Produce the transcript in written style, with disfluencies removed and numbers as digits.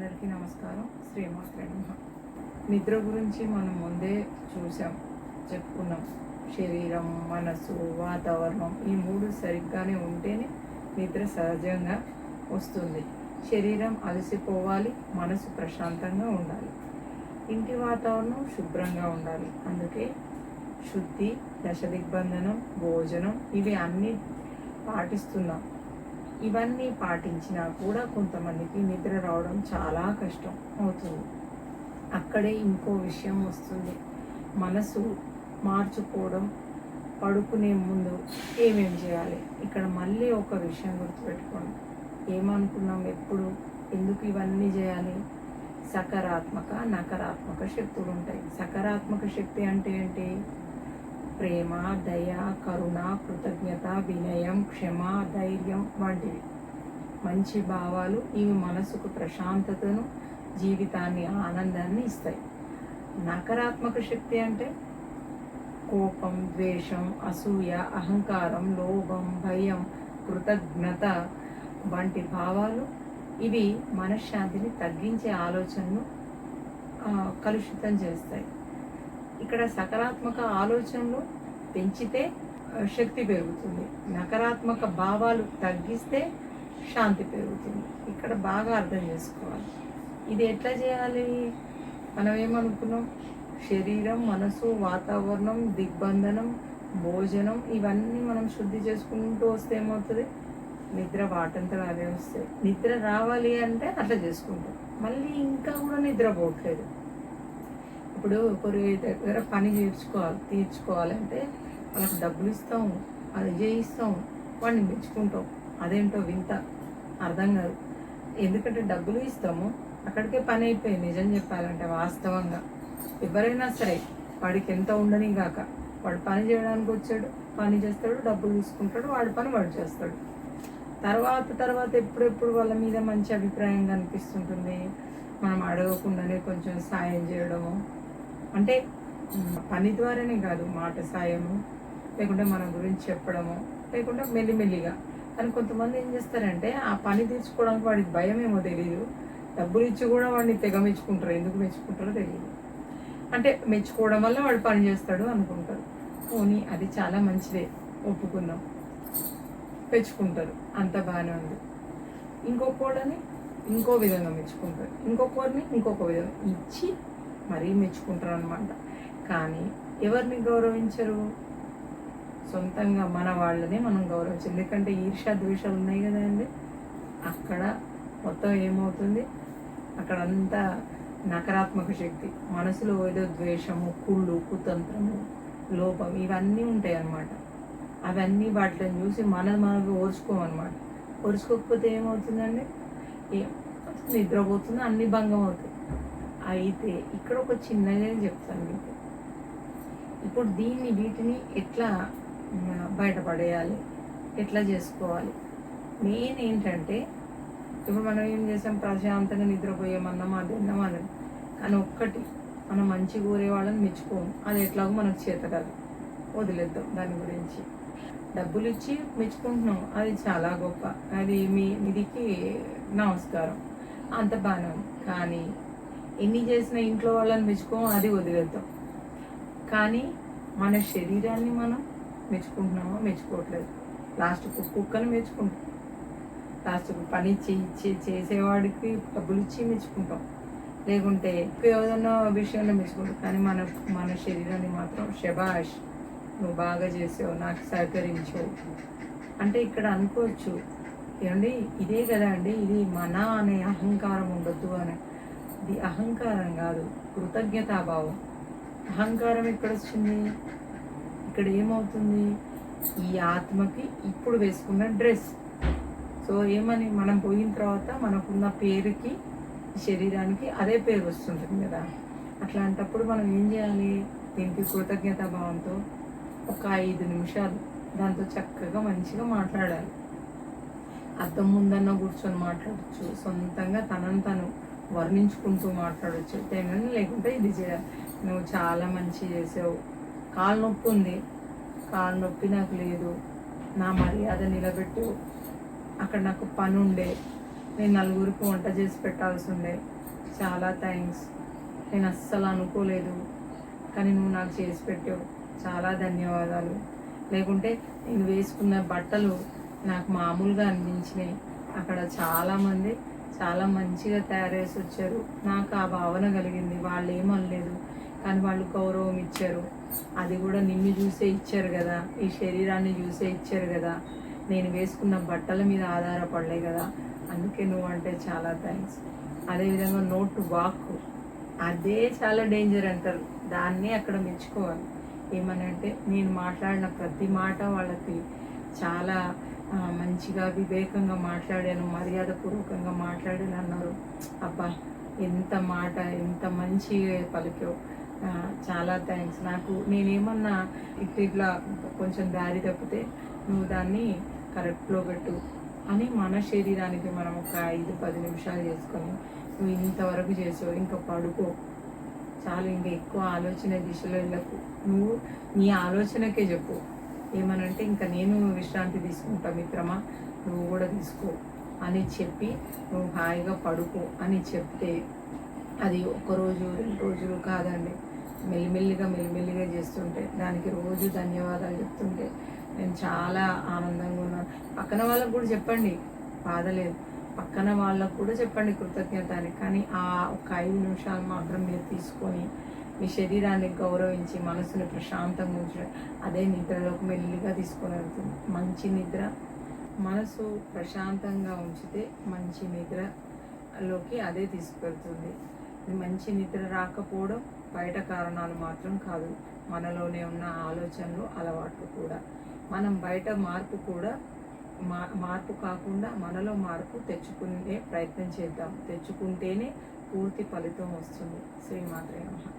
అందరికీ నమస్కారం. శ్రీమాత్రే నమః. నిద్ర గురించి మనం ముందే చెప్పుకున్నాం. శరీరం, మనసు, వాతావరణం ఈ మూడు సరిగ్గానే ఉంటేనే నిద్ర సహజంగా వస్తుంది. శరీరం అలసిపోవాలి, మనసు ప్రశాంతంగా ఉండాలి, ఇంటి వాతావరణం శుభ్రంగా ఉండాలి. అందుకే శుద్ధి, దశ దిగ్బంధనం, భోజనం ఇవి అన్నీ పాటిస్తున్నాం. ఇవన్నీ పాటించినా కూడా కొంతమందికి నిద్ర రావడం చాలా కష్టం అవుతుంది. అక్కడే ఇంకో విషయం వస్తుంది. మనసు మార్చుకోవడం, పడుకునే ముందు ఏమేం చేయాలి. ఇక్కడ మళ్ళీ ఒక విషయం గుర్తుపెట్టుకోండి. ఏమనుకున్నాం ఎప్పుడు, ఎందుకు ఇవన్నీ చేయాలి? సకారాత్మక, నకారాత్మక శక్తులు ఉంటాయి. సకారాత్మక శక్తి అంటే ఏంటి? ప్రేమ, దయ, కరుణ, కృతజ్ఞత, వినయం, క్షమ, ధైర్యం వంటివి మంచి భావాలు. ఇవి మనసుకు ప్రశాంతతను, జీవితాన్ని, ఆనందాన్ని ఇస్తాయి. నకారాత్మక శక్తి అంటే కోపం, ద్వేషం, అసూయ, అహంకారం, లోభం, భయం, కృతజ్ఞత వంటి భావాలు. ఇవి మనశ్శాంతిని తగ్గించే ఆలోచనను కలుషితం చేస్తాయి. ఇక్కడ సకారాత్మక ఆలోచనలు పెంచితే శక్తి పెరుగుతుంది, నకారాత్మక భావాలు తగ్గిస్తే శాంతి పెరుగుతుంది. ఇక్కడ బాగా అర్థం చేసుకోవాలి. ఇది ఎట్లా చేయాలి? మనం ఏమనుకున్నాం? శరీరం, మనసు, వాతావరణం, దిగ్బంధనం, భోజనం ఇవన్నీ మనం శుద్ధి చేసుకుంటూ వస్తే ఏమవుతుంది? నిద్ర వాటంతా అవే వస్తాయి. నిద్ర రావాలి అంటే అట్లా చేసుకుంటాం. మళ్ళీ ఇంకా కూడా నిద్ర పోవట్లేదు. ఇప్పుడు ఒకరి దగ్గర పని తీర్చుకోవాలంటే వాళ్ళకి డబ్బులు ఇస్తాం, అది చేయిస్తాం, వాడిని మెచ్చుకుంటాం. అదేంటో వింత, అర్థం కాదు. ఎందుకంటే డబ్బులు ఇస్తాము, అక్కడికే పని అయిపోయింది. నిజం చెప్పాలంటే వాస్తవంగా ఎవరైనా సరే వాడికి ఎంత ఉండని కాక, వాడు పని చేయడానికి వచ్చాడు, పని చేస్తాడు, డబ్బులు తీసుకుంటాడు, వాడి పని వాడు చేస్తాడు. తర్వాత ఎప్పుడెప్పుడు వాళ్ళ మీద మంచి అభిప్రాయం కనిపిస్తుంటుంది. మనం అడగకుండానే కొంచెం సాయం చేయడము, అంటే పని ద్వారానే కాదు, మాట సాయము, లేకుంటే మన గురించి చెప్పడము, లేకుంటే మెల్లిమెల్లిగా. కానీ కొంతమంది ఏం చేస్తారంటే ఆ పని తీర్చుకోవడానికి వాడికి భయం ఏమో తెలియదు, డబ్బులు ఇచ్చి కూడా వాడిని తెగ మెచ్చుకుంటారు. ఎందుకు మెచ్చుకుంటారో తెలియదు. అంటే మెచ్చుకోవడం వల్ల వాడు పని చేస్తాడు అనుకుంటారు. పోనీ అది చాలా మంచిదే, ఒప్పుకుందాం, మెచ్చుకుంటారు, అంత బాగానే ఉంది. ఇంకొకళ్ళని ఇంకో విధంగా మెచ్చుకుంటారు, ఇంకొకరిని ఇంకొక విధంగా ఇచ్చి మరీ మెచ్చుకుంటారు అనమాట. కానీ ఎవరిని గౌరవించరు? సొంతంగా మన వాళ్ళనే మనం గౌరవించాలి. ఎందుకంటే ఈర్ష్య, ద్వేషాలు ఉన్నాయి కదండి. అక్కడ మొత్తం ఏమవుతుంది? అక్కడంతా నకారాత్మక శక్తి. మనసులో ఏదో ద్వేషము, కుళ్ళు, కుతంత్రము, లోపం ఇవన్నీ ఉంటాయి అన్నమాట. అవన్నీ వాటిని చూసి మనకు ఓర్చుకోమన్నమాట. ఓర్చుకోకపోతే ఏమవుతుందండి? నిద్రపోతుంది, అన్ని భంగం అవుతాయి. అయితే ఇక్కడ ఒక చిన్నదే చెప్తాను మీకు. ఇప్పుడు వీటిని ఎట్లా బయటపడేయాలి, ఎట్లా చేసుకోవాలి? మెయిన్ ఏంటంటే, ఇప్పుడు మనం ఏం చేసాం? ప్రశాంతంగా నిద్రపోయామన్నాం, అది విన్నామని. కానీ ఒక్కటి, మనం మంచి కోరే వాళ్ళని మెచ్చుకోము. అది ఎట్లాగో మనకు చేత కాదు, వదిలేద్దాం దాని గురించి. డబ్బులు ఇచ్చి మెచ్చుకుంటున్నాం, అది చాలా గొప్ప, అది మీదికి నమస్కారం, అంత బాగానే ఉంది. కానీ ఎన్ని చేసినా ఇంట్లో వాళ్ళని మెచ్చుకోం, అది వదిలేద్దాం. కానీ మన శరీరాన్ని మనం మెచ్చుకుంటున్నామో మెచ్చుకోవట్లేదు. లాస్ట్కు కుక్కని మెచ్చుకుంటాం, లాస్ట్కు పని చేసేవాడికి డబ్బులు ఇచ్చి మెచ్చుకుంటాం, లేకుంటే ఏదైనా విషయంలో మెచ్చుకుంటాం. కానీ మన శరీరాన్ని మాత్రం శబాష్, నువ్వు బాగా చేసావు, నాకు సహకరించావు అంటే ఇక్కడ అనుకోవచ్చు. ఏమండి, ఇదే కదా అండి, ఇది మన అనే అహంకారం ఉండొద్దు అని. ఇది అహంకారం కాదు, కృతజ్ఞతాభావం. అహంకారం ఎక్కడ వచ్చింది? ఇక్కడ ఏమవుతుంది? ఈ ఆత్మకి ఇప్పుడు వేసుకున్న డ్రెస్. సో ఏమని, మనం పోయిన తర్వాత మనకున్న పేరుకి, శరీరానికి అదే పేరు వస్తుంటుంది కదా. అట్లాంటప్పుడు మనం ఏం చేయాలి? దీనికి కృతజ్ఞతాభావంతో ఒక 5 నిమిషాలు దాంతో చక్కగా మంచిగా మాట్లాడాలి. అద్దం ముందన్న కూర్చొని మాట్లాడచ్చు, సొంతంగా తనను తను వర్ణించుకుంటూ మాట్లాడచ్చు. లేకుంటే ఇది చేయాలి, నువ్వు చాలా మంచి చేసావు, కాలు నొప్పి ఉంది, కాలు నొప్పి నాకు లేదు, నా మర్యాద నిలబెట్టు, అక్కడ నాకు పని ఉండే, నేను నలుగురికి వంట చేసి పెట్టాల్సి ఉండే. చాలా థ్యాంక్స్. నేను అస్సలు అనుకోలేదు, కానీ నువ్వు నాకు చేసి పెట్టావు. చాలా ధన్యవాదాలు. లేకుంటే నేను వేసుకున్న బట్టలు నాకు మామూలుగా అనిపించినాయి. అక్కడ చాలామంది చాలా మంచిగా తయారు చేసి వచ్చారు. నాకు ఆ భావన కలిగింది. వాళ్ళు ఏమనలేదు, కానీ వాళ్ళు గౌరవం ఇచ్చారు. అది కూడా నిన్ను చూసే ఇచ్చారు కదా, ఈ శరీరాన్ని చూసే ఇచ్చారు కదా, నేను వేసుకున్న బట్టల మీద ఆధారపడలే కదా. అందుకే నువ్వు అంటే చాలా థ్యాంక్స్. అదేవిధంగా నోట్ టు వాక్, అదే చాలా డేంజర్ అంటారు. దాన్ని అక్కడ మెచ్చుకోవాలి. ఏమనంటే నేను మాట్లాడిన ప్రతి మాట వాళ్ళకి చాలా మంచిగా వివేకంగా మాట్లాడాను, మర్యాదపూర్వకంగా మాట్లాడాను అన్నారు. అబ్బా, ఎంత మాట, ఎంత మంచి పలికావు. చాలా థ్యాంక్స్. నాకు నేనేమన్నా ఇట్లా కొంచెం దారి తప్పితే నువ్వు దాన్ని కరెక్ట్లో పెట్టు అని మన శరీరానికి మనం ఒక 5-10 నిమిషాలు చేసుకొని, నువ్వు ఇంతవరకు చేసావు, ఇంకా పడుకో చాలు, ఇంకా ఎక్కువ ఆలోచన దిశలో వెళ్ళకు, నువ్వు నీ ఆలోచనకే చెప్పు. ఏమనంటే ఇంకా నేను విశ్రాంతి తీసుకుంటా మిత్రమా, నువ్వు కూడా తీసుకో అని చెప్పి నువ్వు హాయిగా పడుకో అని చెప్తే, అది 1 రోజు 2 రోజులు కాదండి, మెల్లిమెల్లిగా చేస్తుంటే, దానికి రోజు ధన్యవాదాలు చెప్తుంటే నేను చాలా ఆనందంగా ఉన్నాను. పక్కన వాళ్ళకు కూడా చెప్పండి, బాధలేదు. పక్కన వాళ్ళకు కూడా చెప్పండి కృతజ్ఞత అని. కానీ ఆ ఒక 5 నిమిషాలు మాత్రం మీరు తీసుకొని మీ శరీరాన్ని గౌరవించి మనసుని ప్రశాంతంగా ఉంచడం, అదే నిద్రలోకి మెల్లిగా తీసుకొని వెళ్తుంది. మంచి నిద్ర, మనసు ప్రశాంతంగా ఉంచితే మంచి నిద్రలోకి అదే తీసుకువెళ్తుంది. మంచి నిద్ర రాకపోవడం బయట కారణాలు మాత్రం కాదు, మనలోనే ఉన్న ఆలోచనలు, అలవాట్లు కూడా. మనం బయట మార్పు కూడా మార్పు కాకుండా మనలో మార్పు తెచ్చుకునే ప్రయత్నం చేద్దాం. తెచ్చుకుంటేనే పూర్తి ఫలితం వస్తుంది. శ్రీమాత్రే నమః.